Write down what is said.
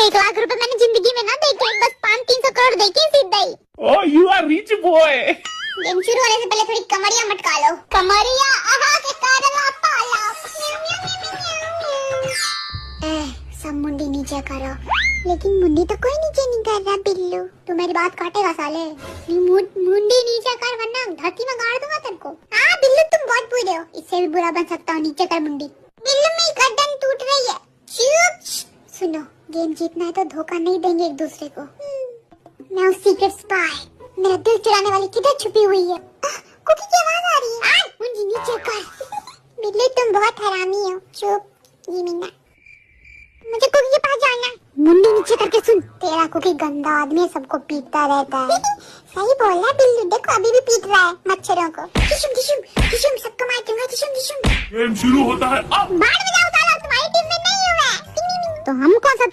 1 लाख रुपए मैंने जिंदगी में ना देखे, बस 500-300 करोड़ देखे सीधा ही। Oh, you are rich boy. Game शुरू होने से पहले थोड़ी कमरिया मटका लो। कमरिया आहा के कारला पाला। सब मुंडी नीचे करो, लेकिन मुंडी तो कोई नीचे नहीं कर रहा बिल्लू। तू मेरी बात काटेगा साले। मुंडी नीचे कर वरना धरती में गाड़ दूंगा तेरे को। हाँ बिल्लू तुम बहुत बुरे हो, इससे भी बुरा बन सकता हूँ। नीचे कर मुंडी। बिल्लू मेरी गर्दन टूट रही है। सुनो, गेम जीतना है तो धोखा नहीं देंगे एक दूसरे को। मैं हूँ सीक्रेट स्पाई। मेरा दिल चुराने वाली किधर छुपी हुई है? कुकी की आवाज आ रही है। मुंडी नीचे कर। बिल्लू तुम बहुत हरामी हो। चुप ये मीना, मुझे कुकी के पास जाना है। मुंडी नीचे करके सुन, तेरा कुकी गंदा आदमी है, सबको पीटता रहता है। सही बोल रहा बिल्लू, देखो अभी भी पीट रहा है मच्छरों को। टिशुम टिशुम टिशुम सबको मार दूंगा। टिशुम टिशुम। गेम शुरू होता है अब। बाद में जाओ साला, तुम्हारी टीम में नहीं हूँ मैं। तो हम कौन सा